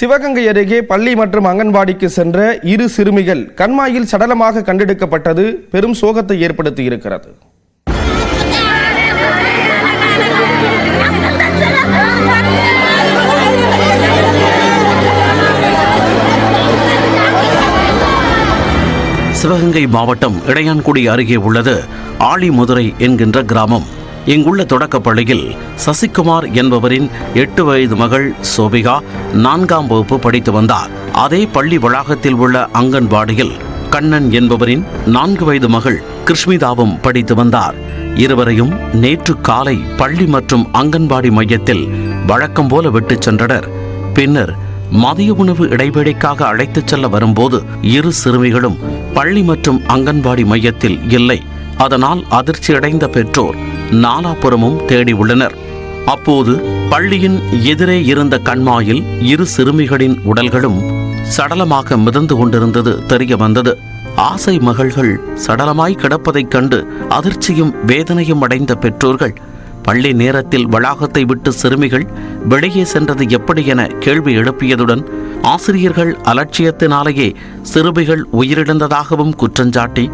சிவகங்கை அருகே பள்ளி மற்றும் அங்கன்வாடிக்கு சென்ற இரு சிறுமிகள் கண்மாயில் சடலமாக கண்டெடுக்கப்பட்டது பெரும் சோகத்தை ஏற்படுத்தி இருக்கிறது. சிவகங்கை மாவட்டம் இடையான்குடி அருகே உள்ளது ஆழிமதுரை என்கின்ற கிராமம். இங்குள்ள தொடக்கப்பள்ளியில் சசிகுமார் என்பவரின் 8 வயது மகள் சோபிகா 4ஆம் வகுப்பு படித்து வந்தார். அதே பள்ளி வளாகத்தில் உள்ள அங்கன்வாடியில் கண்ணன் என்பவரின் 4 வயது மகள் கிருஷ்மிதாவும் படித்து வந்தார். இருவரையும் நேற்று காலை பள்ளி மற்றும் அங்கன்வாடி மையத்தில் வழக்கம் போல விட்டுச் சென்றனர். பின்னர் மதிய உணவு இடைவேளைக்காக அழைத்துச் செல்ல வரும்போது இரு சிறுமிகளும் பள்ளி மற்றும் அங்கன்வாடி மையத்தில் இல்லை. அதனால் அதிர்ச்சியடைந்த பெற்றோர் நாலாபுறமும் தேடி உள்ளனர். அப்போது பள்ளியின் எதிரே இருந்த கண்மாயில் இரு சிறுமிகளின் உடல்களும் சடலமாக மிதந்து கொண்டிருந்தது தெரிய வந்தது. ஆசை மகள்கள் சடலமாய் கிடப்பதைக் கண்டு அதிர்ச்சியும் வேதனையும் அடைந்த பெற்றோர்கள் பள்ளி நேரத்தில் வளாகத்தை விட்டு சிறுமிகள் வெளியே சென்றது எப்படி என கேள்வி எழுப்பியதுடன் ஆசிரியர்கள் அலட்சியத்தினாலேயே சிறுமிகள் உயிரிழந்ததாகவும் குற்றஞ்சாட்டி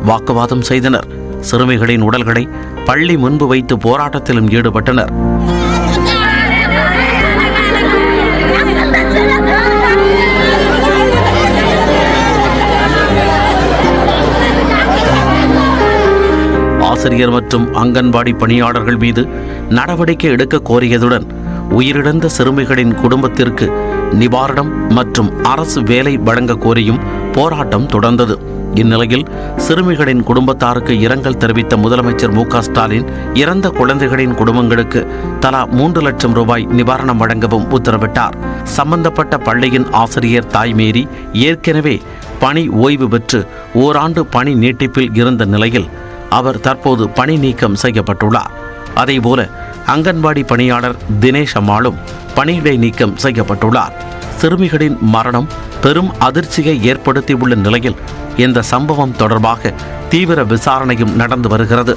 வாக்குவாதம் செய்தனர். சிறுமிகளின் உடல்களை பள்ளி முன்பு வைத்து போராட்டத்திலும் ஈடுபட்டனர். ஆசிரியர் மற்றும் அங்கன்வாடி பணியாளர்கள் மீது நடவடிக்கை எடுக்க கோரியதுடன் உயிரிழந்த சிறுமிகளின் குடும்பத்திற்கு நிவாரணம் மற்றும் அரசு வேலை வழங்க கோரியும் போராட்டம் தொடர்ந்தது. இந்நிலையில் சிறுமிகளின் குடும்பத்தாருக்கு இரங்கல் தெரிவித்த முதலமைச்சர் மு.க. ஸ்டாலின் இறந்த குழந்தைகளின் குடும்பங்களுக்கு தலா 3 லட்சம் ரூபாய் நிவாரணம் வழங்கவும் உத்தரவிட்டார். சம்பந்தப்பட்ட பள்ளியின் ஆசிரியர் தாய்மேரி ஏற்கனவே பணி ஓய்வு பெற்று ஓராண்டு பணி நீட்டிப்பில் இருந்த நிலையில் அவர் தற்போது பணி நீக்கம் செய்யப்பட்டுள்ளார். அதேபோல அங்கன்வாடி பணியாளர் தினேஷ் அம்மாளும் பணியிடை நீக்கம் செய்யப்பட்டுள்ளார். சிறுமிகளின் மரணம் பெரும் அதிர்ச்சியை ஏற்படுத்தியுள்ள நிலையில் இந்த சம்பவம் தொடர்பாக தீவிர விசாரணையும் நடந்து வருகிறது.